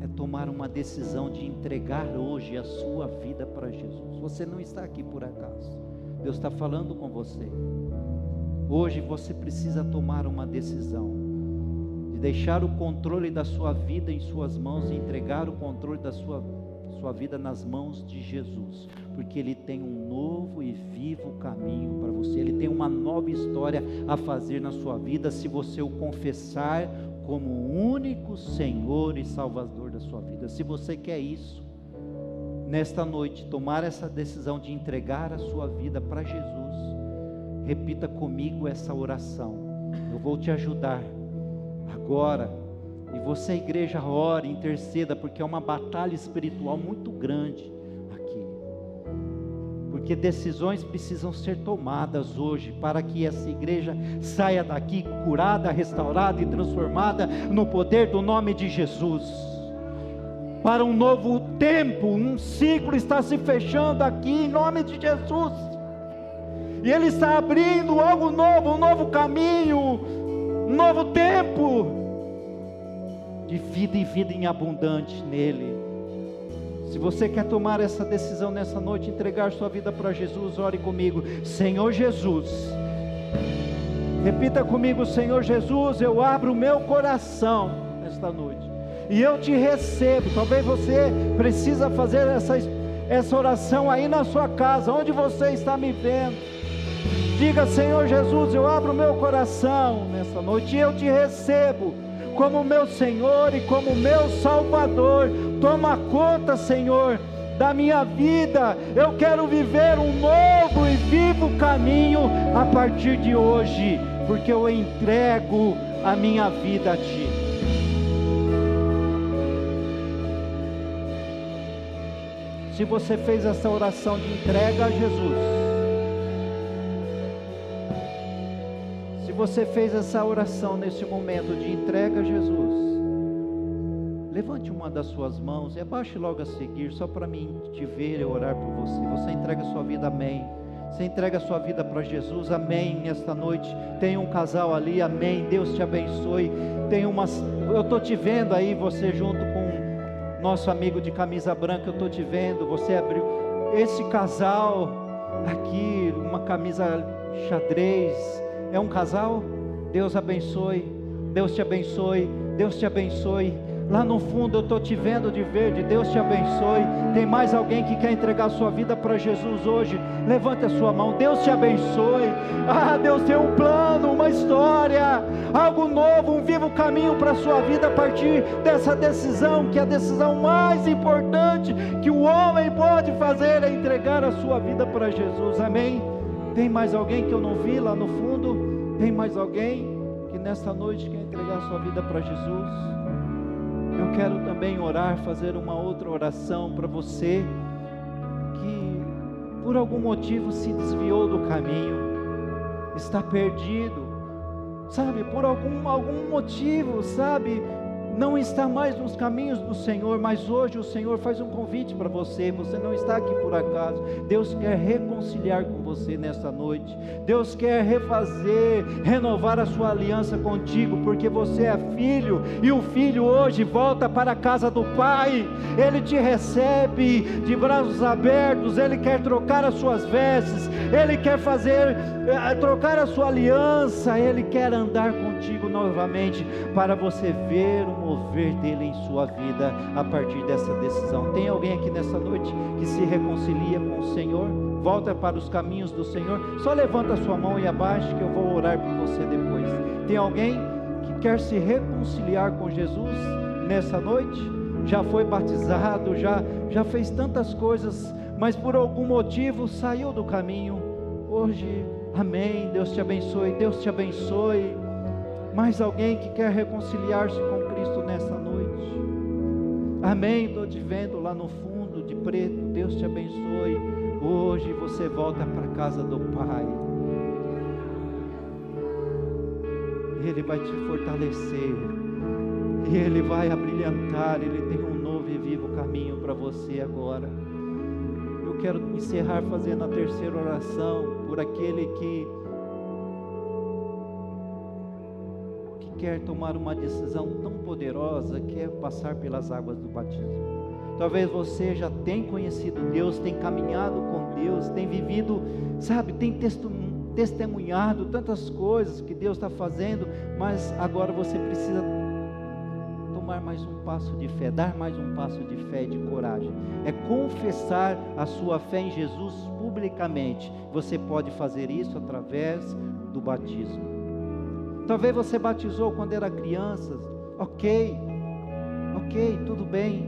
é tomar uma decisão de entregar hoje a sua vida para Jesus. Você não está aqui por acaso. Deus está falando com você. Hoje você precisa tomar uma decisão de deixar o controle da sua vida em suas mãos e entregar o controle da sua vida nas mãos de Jesus, porque Ele tem um novo e vivo caminho para você. Ele tem uma nova história a fazer na sua vida, se você o confessar como o único Senhor e Salvador da sua vida. Se você quer isso, nesta noite, tomar essa decisão de entregar a sua vida para Jesus, repita comigo essa oração. Eu vou te ajudar agora, e você, igreja, ore, interceda, porque é uma batalha espiritual muito grande aqui, porque decisões precisam ser tomadas hoje, para que essa igreja saia daqui curada, restaurada e transformada no poder do nome de Jesus, para um novo tempo. Um ciclo está se fechando aqui em nome de Jesus, e Ele está abrindo algo novo, um novo caminho, um novo tempo de vida e vida em abundante nele. Se você quer tomar essa decisão nessa noite, entregar sua vida para Jesus, ore comigo. Senhor Jesus, repita comigo: Senhor Jesus, eu abro o meu coração. É nesta noite. E eu te recebo. Talvez você precisa fazer essa oração aí na sua casa, onde você está me vendo. Diga: Senhor Jesus, eu abro o meu coração nessa noite e eu te recebo como meu Senhor e como meu Salvador. Toma conta, Senhor, da minha vida. Eu quero viver um novo e vivo caminho a partir de hoje, porque eu entrego a minha vida a Ti. Se você fez essa oração de entrega a Jesus, se você fez essa oração nesse momento de entrega a Jesus, levante uma das suas mãos e abaixe logo a seguir, só para mim te ver e orar por você. Você entrega a sua vida, amém. Você entrega a sua vida para Jesus, amém. Nesta noite tem um casal ali, amém. Deus te abençoe. Eu estou te vendo aí, você junto com nosso amigo de camisa branca, eu estou te vendo. Você abriu esse casal aqui, uma camisa xadrez. É um casal? Deus abençoe. Deus te abençoe. Deus te abençoe. Lá no fundo eu estou te vendo de verde. Deus te abençoe. Tem mais alguém que quer entregar sua vida para Jesus hoje? Levante a sua mão. Deus te abençoe. Deus tem um plano, uma história, algo novo, um vivo caminho para a sua vida a partir dessa decisão, que é a decisão mais importante que o homem pode fazer, é entregar a sua vida para Jesus, amém? Tem mais alguém que eu não vi lá no fundo? Tem mais alguém que nesta noite quer entregar a sua vida para Jesus? Eu quero também orar, fazer uma outra oração para você que por algum motivo se desviou do caminho, está perdido, sabe, por algum motivo, sabe, não está mais nos caminhos do Senhor, mas hoje o Senhor faz um convite para você. Você não está aqui por acaso. Deus quer reconciliar com você nesta noite. Deus quer renovar a sua aliança contigo, porque você é filho, e o filho hoje volta para a casa do Pai. Ele te recebe de braços abertos. Ele quer trocar as suas vestes, Ele quer trocar a sua aliança, Ele quer andar contigo novamente, para você ver o mover dele em sua vida a partir dessa decisão. Tem alguém aqui nessa noite que se reconcilia com o Senhor? Volta para os caminhos do Senhor? Só levanta a sua mão e abaixe, que eu vou orar por você depois. Tem alguém que quer se reconciliar com Jesus nessa noite? Já foi batizado, já fez tantas coisas, mas por algum motivo saiu do caminho. Hoje, amém. Deus te abençoe. Deus te abençoe. Mais alguém que quer reconciliar-se com Cristo nessa noite? Amém. Estou te vendo lá no fundo de preto. Deus te abençoe. Hoje você volta para a casa do Pai. Ele vai te fortalecer, e Ele vai abrilhantar. Ele tem um novo e vivo caminho para você agora. Eu quero encerrar fazendo a terceira oração por aquele que quer tomar uma decisão tão poderosa, que é passar pelas águas do batismo. Talvez você já tenha conhecido Deus, tem caminhado com Deus, tem vivido, sabe, tem testemunhado tantas coisas que Deus está fazendo, mas agora você precisa tomar mais um passo de fé, dar mais um passo de fé e de coragem. É confessar a sua fé em Jesus publicamente. Você pode fazer isso através do batismo. Talvez você batizou quando era criança, ok, tudo bem,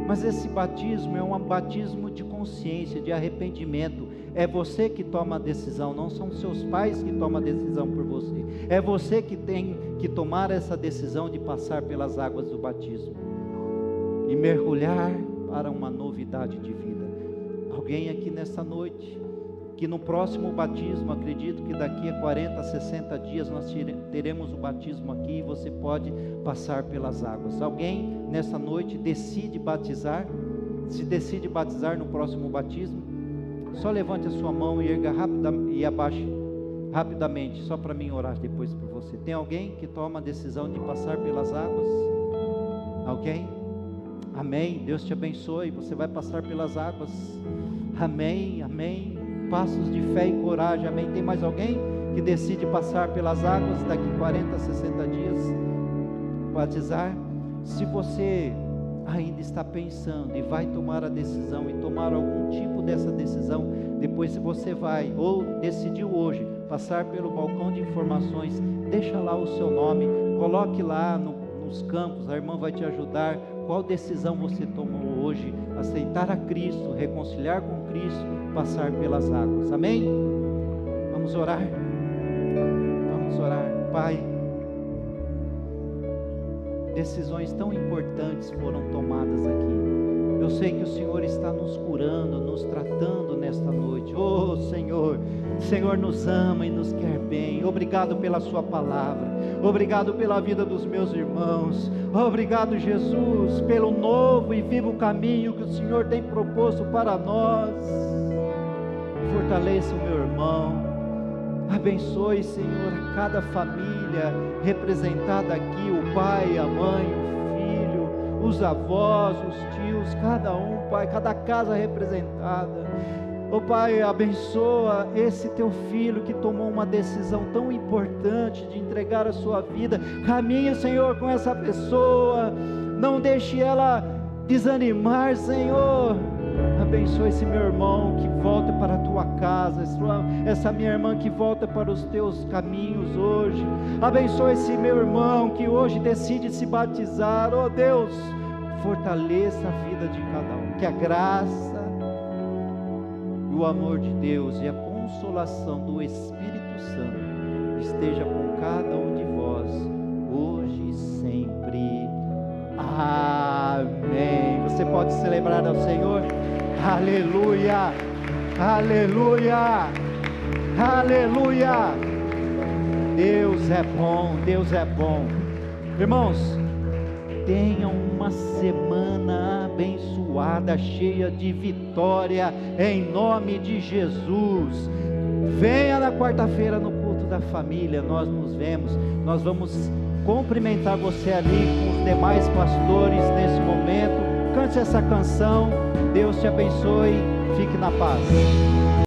mas esse batismo é um batismo de consciência, de arrependimento. É você que toma a decisão, não são seus pais que tomam a decisão por você. É você que tem que tomar essa decisão de passar pelas águas do batismo e mergulhar para uma novidade de vida. Alguém aqui nessa noite que no próximo batismo, acredito que daqui a 40, 60 dias nós teremos o batismo aqui, e você pode passar pelas águas. Alguém nessa noite decide batizar? Se decide batizar no próximo batismo? Só levante a sua mão e erga e abaixe rapidamente, só para mim orar depois por você. Tem alguém que toma a decisão de passar pelas águas? Alguém? Amém. Deus te abençoe. Você vai passar pelas águas. Amém, amém. Passos de fé e coragem, amém. Tem mais alguém que decide passar pelas águas daqui 40, 60 dias? Batizar? Se você ainda está pensando e vai tomar a decisão e tomar algum tipo dessa decisão, depois se você vai ou decidiu hoje passar pelo balcão de informações, deixa lá o seu nome, coloque lá nos campos, a irmã vai te ajudar. Qual decisão você tomou hoje? Aceitar a Cristo, reconciliar com Cristo, passar pelas águas, amém? Vamos orar? Vamos orar. Pai, decisões tão importantes foram tomadas aqui. Eu sei que o Senhor está nos curando, nos tratando nesta noite. Oh Senhor, o Senhor nos ama e nos quer bem. Obrigado pela sua palavra. Obrigado pela vida dos meus irmãos. Obrigado, Jesus, pelo novo e vivo caminho que o Senhor tem proposto para nós. Fortaleça o meu irmão. Abençoe, Senhor, cada família representada aqui, o pai, a mãe, o filho, os avós, os tios, cada um, Pai, cada casa representada. Oh Pai, abençoa esse teu filho que tomou uma decisão tão importante de entregar a sua vida. Caminhe, Senhor, com essa pessoa, não deixe ela desanimar, Senhor. Abençoa esse meu irmão que volta para a tua casa, essa minha irmã que volta para os teus caminhos hoje. Abençoa esse meu irmão que hoje decide se batizar. Oh Deus, fortaleça a vida de cada um, que a graça e o amor de Deus e a consolação do Espírito Santo esteja com cada um de vós, hoje e sempre. Amém. Você pode celebrar ao Senhor. Aleluia, aleluia, aleluia. Deus é bom, Deus é bom. Irmãos, tenham uma semana abençoada, cheia de vitória, em nome de Jesus. Venha na quarta-feira no culto da família, nós nos vemos, nós vamos cumprimentar você ali com os demais pastores nesse momento. Cante essa canção. Deus te abençoe, fique na paz.